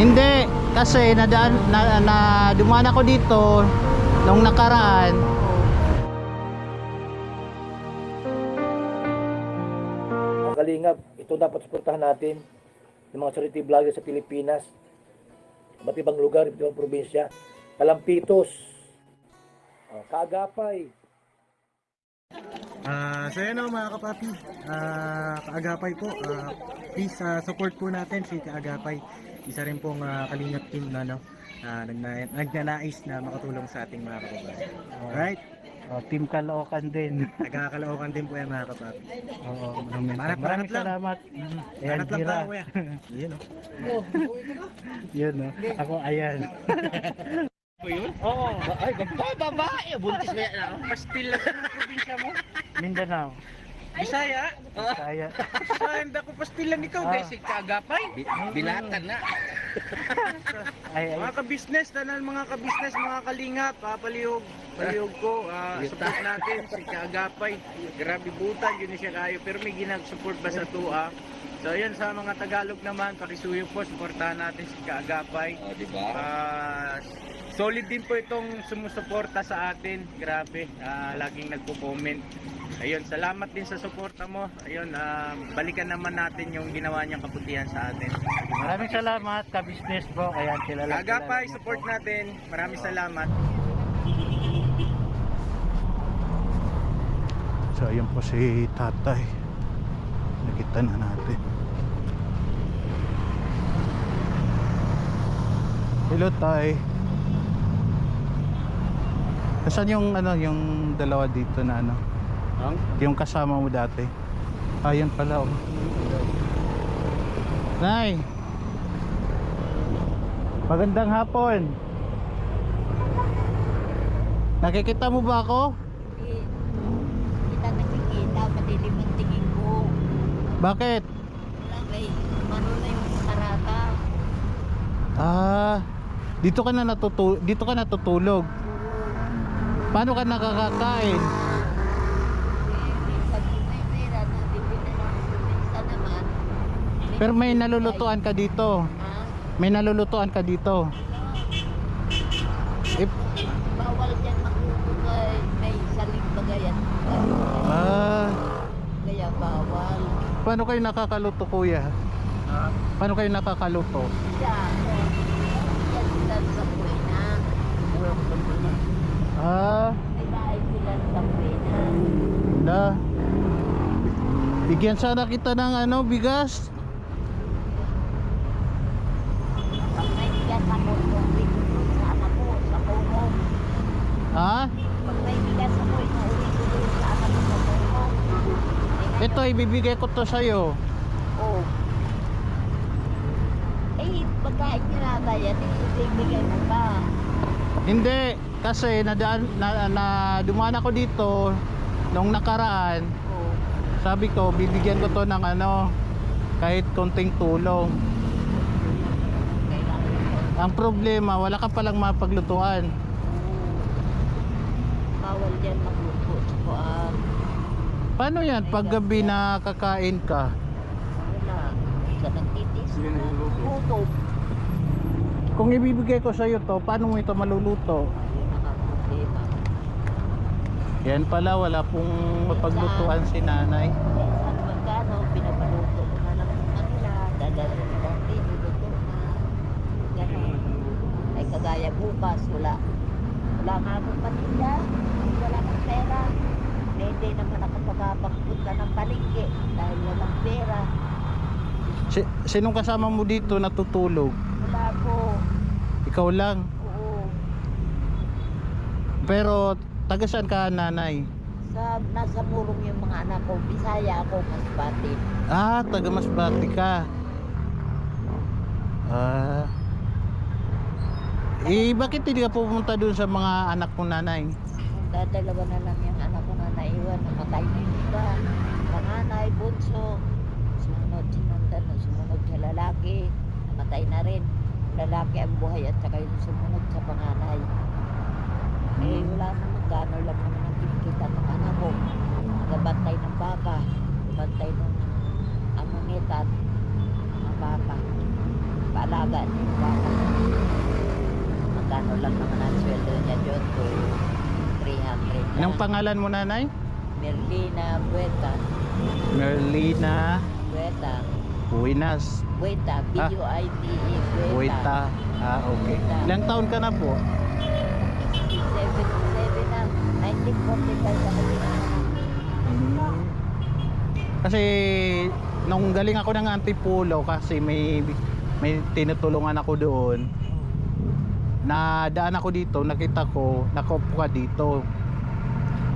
Hindi, kasi dumaan ako dito nung nakaraan. Mga kalingap, ito dapat suportahan natin ng mga charity vlogger sa Pilipinas, iba't ibang lugar, iba't ibang probinsya. Kalampitos, Kaagapay. So yun o mga kapapi, Kaagapay po, please support po natin si Kaagapay. Isa rin pong kalingap team na nagnanais na makatulong sa ating mga kababayan. Alright? Team Caloocan din. Nagkakalookan din po yan mga kapapi. Oo, Maraming maraming salamat. Ayan, Banat lang Gira. pa kuya. Yun o. Yun, no? Ako, ayan. Oo. Ay, babae. Buntis na yan. Pastil lang sa probinsya mo. Mindanao. Bisaya. Kaya. Saan ako pastilan ikaw guys, si Kaagapay. Bilatan na. Ay, Mga ka-business, mga ka-business, mga kalingap, palihog ko, support natin si Kaagapay. Grabe butan, yun siya kayo, pero may ginag-support ba sa tua? So yun, sa mga Tagalog naman, pakisuyo po, supportahan natin si Kaagapay. Diba? Solid din po itong sumusuporta sa atin, grabe, laging nagpo-comment. Ayun, salamat din sa suporta mo. Ayun, balikan naman natin yung ginawa niyang kabutihan sa atin. maraming salamat, ka-business bro. Ayan, kilala. Kaagapay, support natin. Maraming salamat. So ayun po si tatay, nakita na natin. Hello tay. Nasaan yung yung dalawa dito na yung kasama mo dati? Ayun pala oh. Nay, magandang hapon. Nakikita mo ba ako? Kita nakikita, madilim ang tingin ko. Bakit? Wala, may ano na yung karata. Dito ka natutulog. Paano ka nakakakain? Pag may pera na, bibili na lang. Isa naman. Pero may nalulutuan ka dito. May nalulutuan ka dito. Bawal dyan makukugay. May saling bagayan. Kaya bawal. Paano kayo nakakaluto kuya? Paano kayo nakakaluto? Siya, yan sila sa Buena. May bahay sila sa Buena. Bigyan sana kita ng bigas. Pag may bigas ako, inuwi ko sa anak ko, sa puno. Ha? Pag may bigas ako, inuwi ko sa anak ko, sa puno. Ito ibibigay ko to sa'yo. Oh. Eh, pagkain nila yan, ibigay mo pa. Hindi, kasi dumaan ako dito nung nakaraan. Oh. Sabi ko, bibigyan ko to ng kahit konting tulong. Ang problema, wala ka palang mapaglutuan. Bawal dyan magluto sa kuan. Paano yan pag gabi na kakain ka? Wala. Sa nagtitis na. Luto. Kung ibibigay ko sa'yo to, paano mo ito maluluto? Yun ang problema. Yan pala, wala pong mapaglutuan si nanay. Minsan magkano, pinapaluto ko na lang sa kanila. Dadalhin ko dati, niluto na. Ganon. Ay kagaya bukas, wala. Wala nga akong paninda. Wala kang pera. Hindi naman ako makapagpunta ng palengke dahil walang pera. Sinong kasama mo dito natutulog? Wala ko. Ikaw lang. Oo. Pero taga saan ka nanay? Nasa Murong yung mga anak ko. Bisaya ako, Masbate. Taga Masbate ka. Bakit hindi ka pupunta dun sa mga anak mo nanay? Dalawa na lang yung anak ko na naiwan. Namatay na yung iba. Panganay, bunso. Sumunod sa lalaki. Namatay na rin. Lalaki ang buhay at saka yung sumunod sa panganay. Eh wala naman, gano'n lang naman ang kinikita ng anak ko. Nagabantay ng baka. Bantay ng amangitan. Ng baka. Paalaga ng baka. ano lang naman ang sweldo niya dyan to 300 lang. Anong pangalan mo, nanay? Merlina Bueta. Merlina Bueta. Buenas. Bueta. B-U-I-T-E. Bueta. Okay. Ilang taon ka na po? 77 na. 1945 ako din. Kasi nung galing ako ng Antipolo kasi may tinutulungan ako doon. Nadaan ako dito, nakita ko, nakaupo ka dito.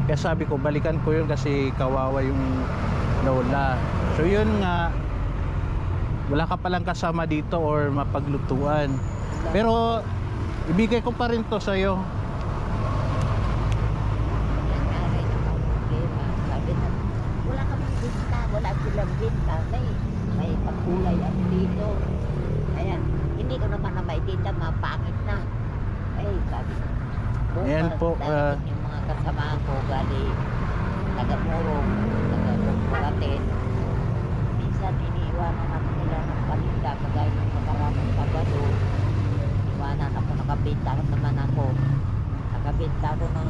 Kaya sabi ko, balikan ko yun kasi kawawa yung lola. So yun nga, wala ka palang kasama dito or mapaglutuan. Pero ibigay ko pa rin to sa'yo. Yan nga rin ang problema. Sabi na, wala kami binta, wala silang binta. May pagkulay ang dito. Ayan, hindi ko naman na maitinda, mapangit na. Ay, sabi na. Ayan po, darating yung mga kasama ko, gali, taga-Murong, taga-Muratin. Minsan, iniiwanan ako nila ng paninda, kagaya ng makaramang Sabado. Iwanan ako, nakabinta naman ako. Nakabinta ako ng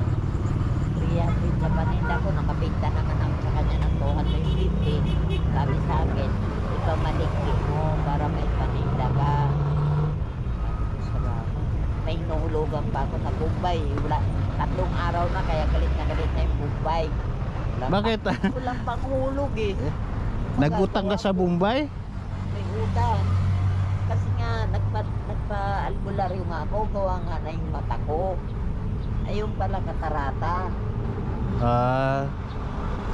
300 sa paninda ko, nakabinta naman ako sa kanya ng 250. Sabi sa akin, ikaw malikli mo para may paninda ka. May hinuhulugan pa ako sa Bombay. Wala, 3 araw na kaya galit na yung Bombay. Bakit? Walang panghulog eh. Nagutang ka sa Bombay? May utang. Kasi nga, nagpa-albularyo nga ako, gawa nga na yung mata ko. Ayun pala katarata.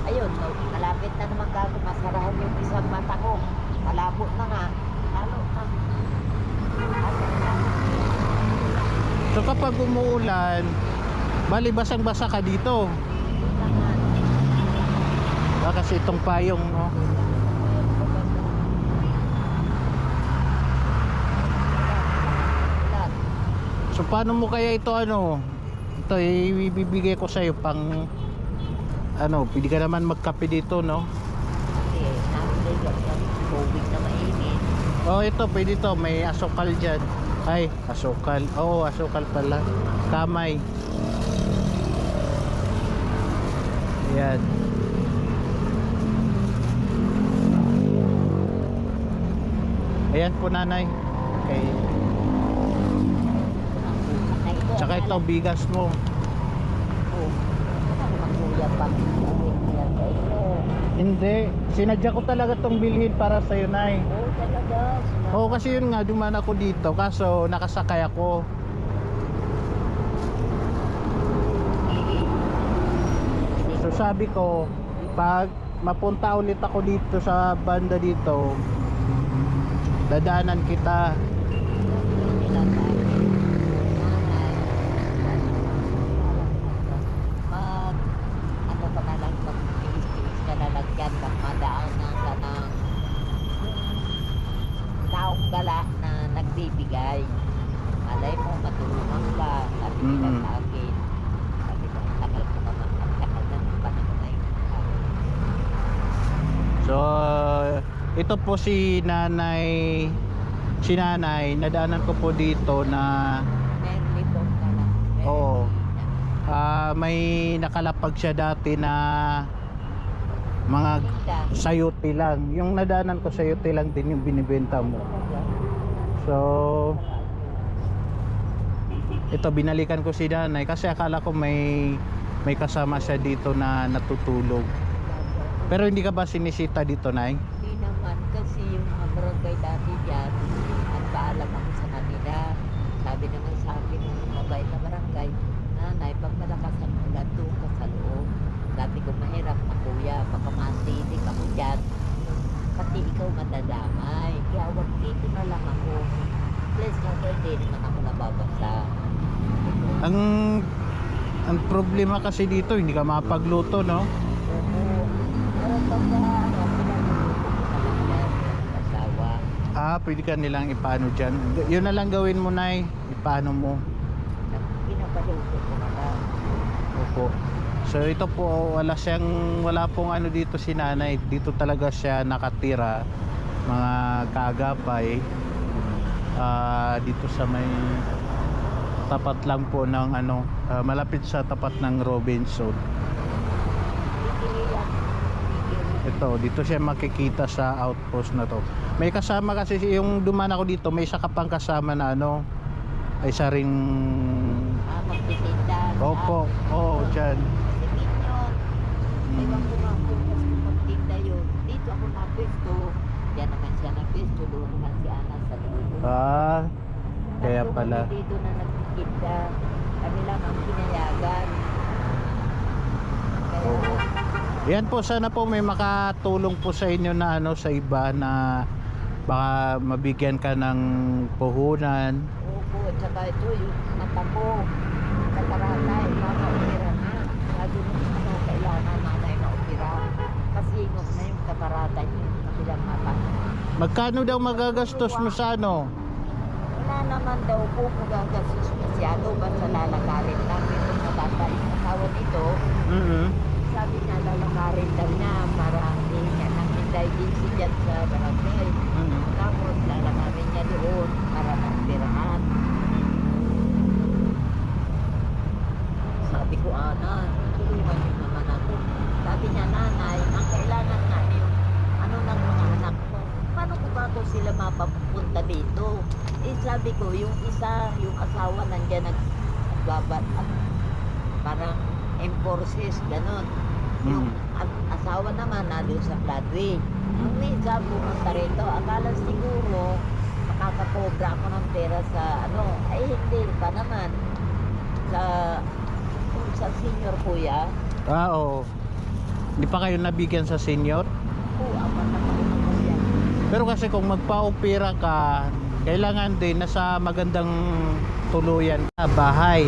Ayun, malapit na naman ako, masarahan yung isang mata ko. Malabo na nga. Lalo na. So kapag umuulan, bali basang-basa ka dito. Kasi itong payong, no? So paano mo kaya ito ano? Ito ibibigay ko sa iyo pang ano, pwede ka naman magkape dito, no? Kasi nakaligat ng tubig na mainit. Oh, ito pwede to, may asukal diyan. Ay, asukal. Oo, asukal pala. Kamay. Ayan. Ayan po, nanay. Okay. Tsaka ito, bigas mo. Hindi. Sinadya ko talaga tong bilhin para sa'yo, nay. Oo, talaga. Oo, kasi yun nga, dumaan ako dito. Kaso, nakasakay ako. So, sabi ko, pag mapunta ulit ako dito sa banda dito, dadaanan kita. Ano pa na lang, mag-tiis-tiis ka na lang dyan, madaanan ka ng taong gala na nagbibigay. Malay mo, matulungan ka. Sabi nila sa akin. Sabi ko, ang tagal ko naman. Ang tagal na ng panahon na yun. So, ito po si nanay, nadaanan ko po dito na, Merly po ka lang. oo, may nakalapag siya dati na mga sayote lang. Yung nadaanan ko sayote lang din yung binibenta mo. So, ito binalikan ko si nanay kasi akala ko may kasama siya dito na natutulog. Pero hindi ka ba sinisita dito, nay? Hindi naman kasi yung mga barangay dati dyan, nagpaalam ako sa kanila. Sabi naman sa akin ng mabait na barangay, nanay, pag malakas ang ulan, doon ka sa loob. Dati ko mahirap na kuya, baka masilig ako dyan. Pati ikaw madadamay. Kaya wag dito na lang ako. Please, kasi hindi naman ako nababasa. Ang problema kasi dito, hindi ka makapagluto, no? Oo. Pero pag ano, pinag-luto ko na lang yan, yung asawa. Pwede ka nilang ipaano dyan. Yun na lang gawin mo, nay. Ipaano mo. Pinapaluto ko na lang. Opo. So ito po, wala pong ano dito si nanay. Dito talaga siya nakatira. Mga kaagapay. Dito sa may tapat lang po ng ano, malapit sa tapat ng Robinson. Ito, dito siya makikita sa outpost na to. May kasama kasi yung dumaan ako dito, may isa ka pang kasama na ano, ay isa ring... Magtitinda. Opo, oo, dyan. Si Minyon. Ewan ko nga kung mas magtinda yun. Dito ako napisto. Diyan naman siya napisto. Doon naman si Ana sa dulo. Ah, kaya Tatlo pala. kami dito na nagtitinda. Kami lang ang pinayagan. Kaya, Oo. Yan po, sana po may makatulong po sa inyo na ano, sa iba na baka mabigyan ka ng puhunan. opo, at saka ito yung mata ko. Katarata, mama-opera na. Lagi mo ano, kailangan nanay na-opera. Kasi inog na yung katarata niyo, kabilang mata. Magkano daw magagastos mo sa ano? Wala naman daw po magagastos masyado. Basta lalakarin lang. Ito matanda yung asawa nito. Sabi niya lalakarin daw niya para hindi niya nang indigency dyan sa barangay. Tapos lalakarin niya doon para maoperahan. Sabi ko, Ana, tulungan niyo naman ako. Sabi niya, nanay, ang kailangan namin yung ano ng mga anak mo. Paano ko ba kung sila mapapunta dito? Eh sabi ko, yung isa, yung asawa nandiyan nagbabat, parang enforces, ganon. Yung asawa naman na doon sa Broadway. Yung isa pumunta rito, akala siguro makakakobra ako ng pera sa ano, ay hindi pa naman. Sa senior kuya, Ah, oo. Hindi pa kayo nabigyan sa senior? apat na taon na kuya. Pero kasi kung magpa-opera ka, kailangan din nasa magandang tuluyan ka, bahay.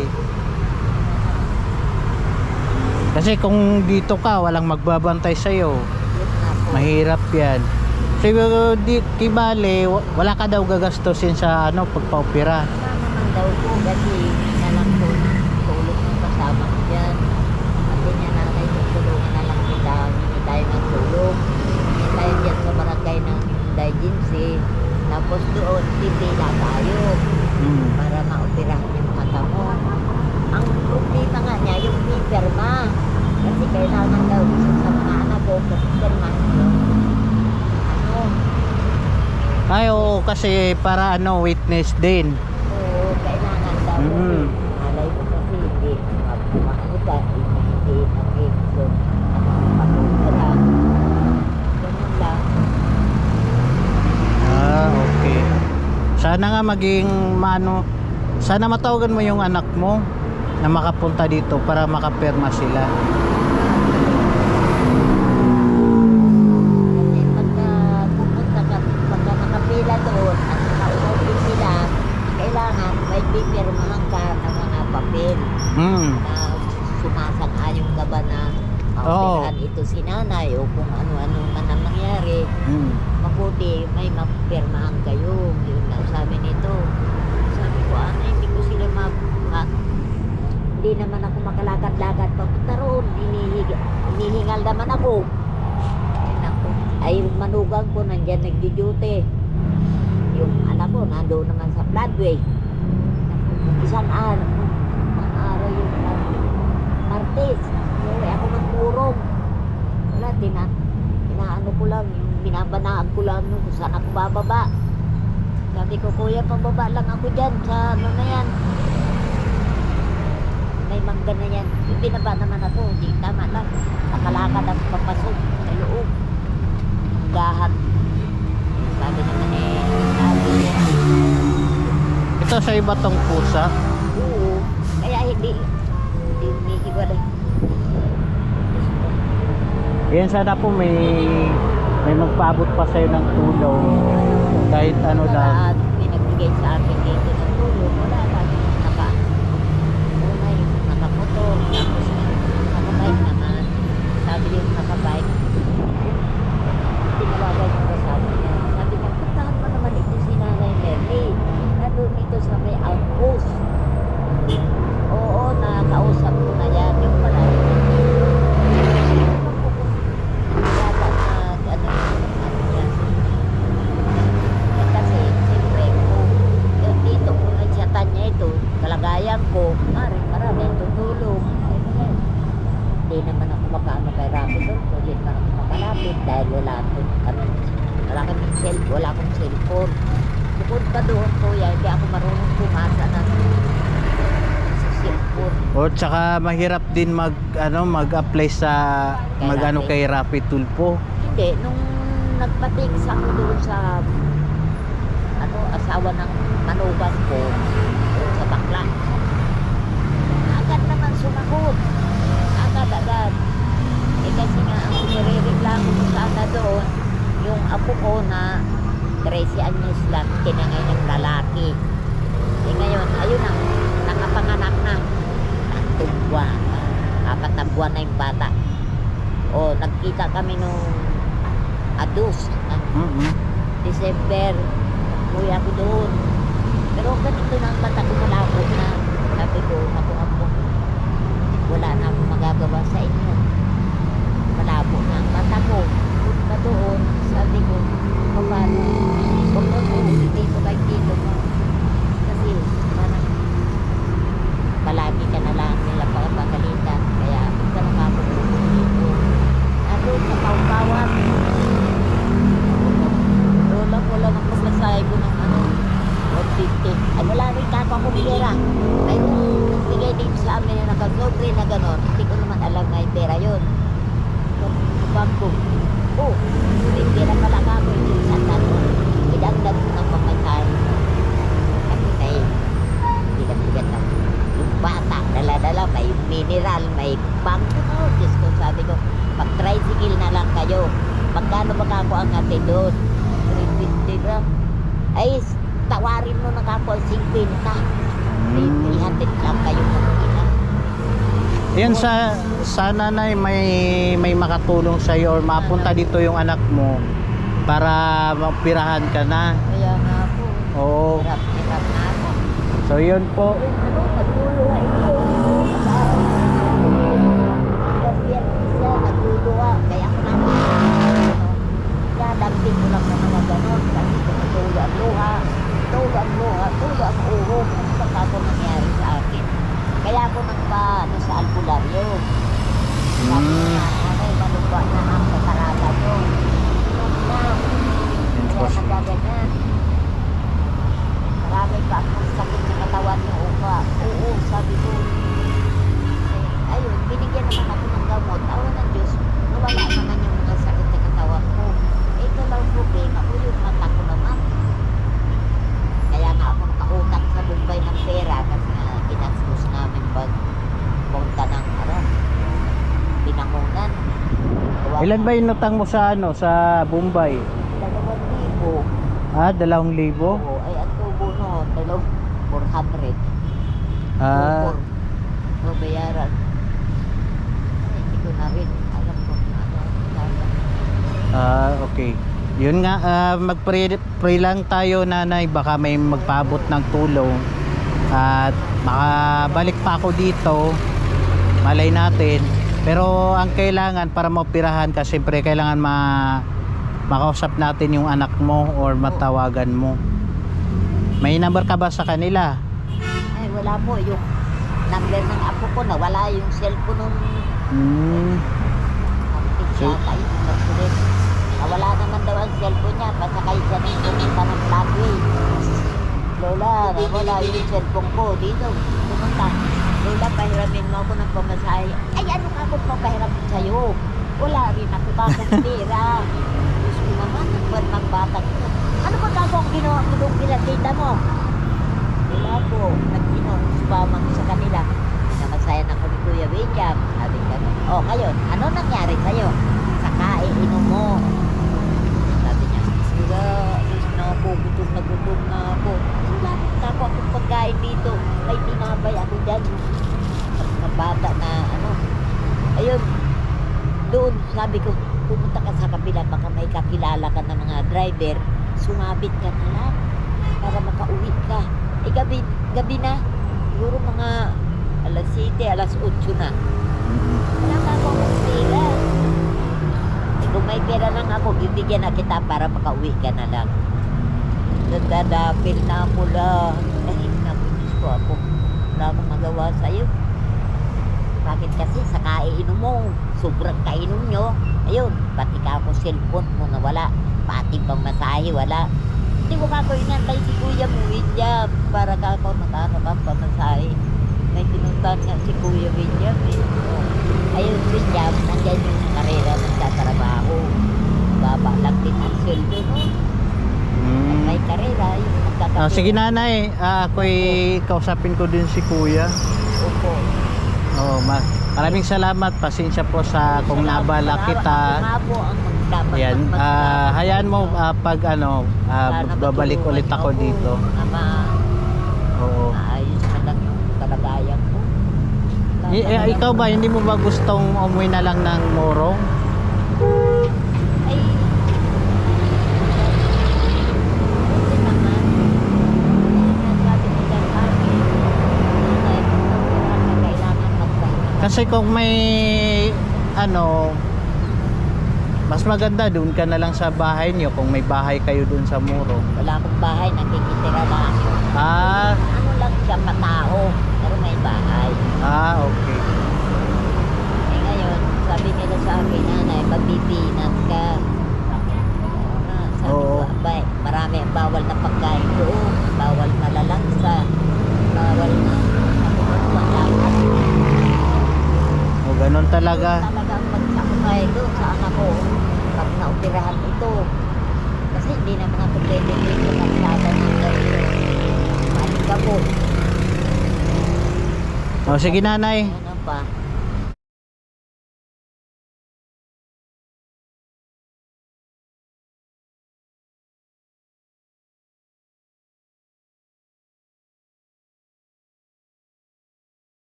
Kasi kung dito ka, walang magbabantay sa'yo. Yun nga po. Mahirap yan. Siguro di bale, wala ka daw gagastusin sa ano, pagpa-opera. Wala naman daw po kasi na lang po tulog ng kasama ko dyan. Sabi niya nanay, tulungan na lang kita, hindi tayo magtulog. Hindi tayo dyan sa barangay ng indigency. Tapos doon, pipila tayo para maoperahan yung mata mo. Ang problema nga niya, yung pipirma. Kasi kailangan daw isa sa mga anak ko, pipirma yung ano, Ay, oo, kasi para ano, witness din. oo, kailangan daw. Alay ko kasi hindi, ano ka, hindi nakikso, pag-opera. Ganun lang. Ah, okay. Sana nga maging sana matawagan mo yung anak mo na makapunta dito para makapirma sila. Kasi pagka pupunta ka, pagka nakapila doon at nakausapin sila, kailangan may pipirmahan ka ng mga papel na sumasang-ayong ka ba na maoperahan ito si nanay o kung ano-ano man ang mangyari. Mabuti may mapirmahan kayo. Yun na sabi nito. Sabi ko, hindi ko sila hindi naman ako makalakad-lakad papunta roon. Hinihingal naman ako. Ay manugang ko nandyan nagdi-duty. Yung anak ko nandoon naman sa Broadway. Isang araw yung Martes. Uwi ako magpurong. Wala, inaano ko lang, yung binabanaan ko lang kung saan ako bababa. Sabi ko, kuya, pababa lang ako dyan sa ano na yan. May mangga na yan. Yung binaba naman ako, hindi tama lang. Nakalakad ang papasok sa loob. Gahan. Sabi naman sabi niya, Ito sa iba tong pusa. oo. Kaya hindi hiwalay. Yan, sana po may magpaabot pa sa'yo ng tulong. Kahit ano lang. Lahat pinagbigay sa akin dito ng tulong. Wala lang. Unay, nakamotor. Tapos nakabike naman. Sabi yung nakabike. Tinawagan yung kasama niya. Sabi niya, puntahan mo naman ito si Nanay Merly. Nandun ito sa may outpost. Oo, nakausap ko na yan. Yung pala. Yata ano niya. Kasi siyempre dito kung nagsiyatan niya ito, kalagayan ako doon, ulit na ako makalapit dahil wala akong cellphone. Bukod pa doon kuya, hindi ako marunong pumasa ng sa cellphone. O tsaka mahirap din mag-apply sa kay Rapid Tulpo. Hindi, nung nagpatingin ako doon sa asawa ng manugang ko doon sa bakla, agad naman sumagot. Agad. Kasi nga ang nire-reklamo ko sana doon, yung apo ko na 13 anyos lang, tinangay ng lalaki. Ngayon, ayun na, nakapanganak na. 4 buwan. 4 na buwan na yung bata. Nagkita kami nung Adus, December. Kuya ko doon. Pero ganito na ang mata ko, malabo na. Sabi ko, ako, wala na akong magagawa sa inyo. Malabo na ang mata ko. Punta doon, sabi ko, paano? Huwag mo po, hindi ko kay tito mo. Kasi, parang, palagi ka na lang nila pagalitan. Kaya, punta na ako dito. Doon sa Paukawan. Wala ang paglasay ko ng 150. Ay, wala rin ka pa kong pera. May bigay dito sa amin na nakaglobri na gano'n. Hindi ko naman alam na yung pera yun. Bangko. May pera pala ka ako yung isang tato. Idagdag ko ng pamasahe. Kasi may bigat-bigat na. Yung bata, dala-dala, may mineral, may bangko. Diyos ko, sabi ko, mag-tricycle na lang kayo. Magkano ba ako ang atin doon? 350 lang. Ay, tawarin mo na ako 50. Ihatid lang kayo mag-ina. Yan sa nanay may makatulong sa iyo or mapunta dito yung anak mo para mapirahan ka na. Kaya nga po. Oo. Hirap na ako. So yun po. Naguluha ito. Kasi yan isa, naguluha. Kaya ako namin. Kaya damping ko lang na mga ganon. Kasi tulo ang luha. Tulo ang uho. Baka ako nangyari sa akin. Kaya ako nagpa sa albularyo. Sabi niya, malupa na ang katarata nyo. Kaya nagaganyan. Marami pa akong sakit sa katawan niyo, upa. Oo, sabi ko. Ayun, binigyan naman ako ng gamot. Awa ng Diyos, nawala naman yung mga sakit sa katawan ko. Ito lang problema ko, yung mata ko naman. Kaya nga ako nakautang sa Bombay ng pera kasi ginastos namin pag punta ng pinangunan. Ilan ba yung utang mo sa Bombay? 2,000. 2,000? Oo, ay ang tubo noon, 400. Ah, So, bayaran. Ay, hindi ko na rin alam kung okay. Yun nga, mag-pray lang tayo nanay, baka may magpaabot ng tulong at makabalik pa ako dito, malay natin. Pero ang kailangan para maoperahan ka, siyempre kailangan makausap natin yung anak mo or matawagan mo. May number ka ba sa kanila? Ay, wala po. Yung number ng apo ko, nawala yung cellphone nung nawala naman daw ang cellphone niya. Pasakay siya ng pumunta ng Flatway. Lola, nawala yung cellphone ko dito. Pumunta. Lola, pahiramin mo ako ng pamasahe. Ay, ano ka akong papahiramin sa'yo? Wala rin ako kakong pera. Diyos ko naman, nagpan ng batang ko. Ano ba kako ang ginawa ko nung pinakita mo? Wala po. Nag-sumamang sa kanila. Namasayan ako ni Kuya William. Sabi ka, ngayon, ano nangyari sa'yo? Saka, inom mo. Sabi niya, sila, na ako, gutom na ako. Wala na ako akong pagkain dito. May tinabay ako dyan. Mga bata na, ayun, doon, sabi ko, pumunta ka sa kabila, baka may kakilala ka ng mga driver, sumabit ka na lang para makauwi ka. Gabi na, siguro mga alas 7, alas 8 na. Wala ka akong pera. Kung may pera lang ako, bibigyan na kita para makauwi ka na lang. Nagdadapil na ako lang. Dahil nabutis ko ako. Wala akong magawa sa'yo. Bakit kasi sa kaiinom mo, sobrang kainom nyo. Ayun, pati ka ako cellphone mo na wala. Pati pang masahe, wala. Hindi ko kako inantay si Kuya mo, William. Para ka ako nakano ka pamasahe. May pinuntan nga si Kuya William eh. Oh. Ayun, William, nandyan yung karera nagtatrabaho. Baba lang din ang sweldo, no? At may karera, yung nagtatrabaho. Sige nanay, ako'y kausapin ko din si kuya. Opo. Oh, maraming salamat. Pasensya po sa kung nabala kita. Ako nga po ang dapat Ayan, hayaan mo pag babalik ulit ako dito. Ama, Oo. maayos na lang yung kalagayan ko. Ikaw ba, hindi mo ba gustong umuwi na lang ng Morong? Ay, kasi naman, sabi nila sa akin, ay, kailangan magpahinga. Kasi kung may mas maganda doon ka na lang sa bahay niyo kung may bahay kayo doon sa Morong. Wala akong bahay, nakikitira lang. Ano lang siya, patao, pero may bahay. Okay. Eh ngayon, sabi nila sa akin, nanay, magpipinat ka. Sabi Oo. ko, abay, marami ang bawal na pagkain doon, bawal na lalangsa, bawal na, sabi ko, wala ka. O ganun talaga. Talagang magsakay doon sa anak ko, pag naoperahan ito. Kasi hindi naman ako pwede dito nagsada ng ganito. Mali ka po. O sige nanay. Ano pa?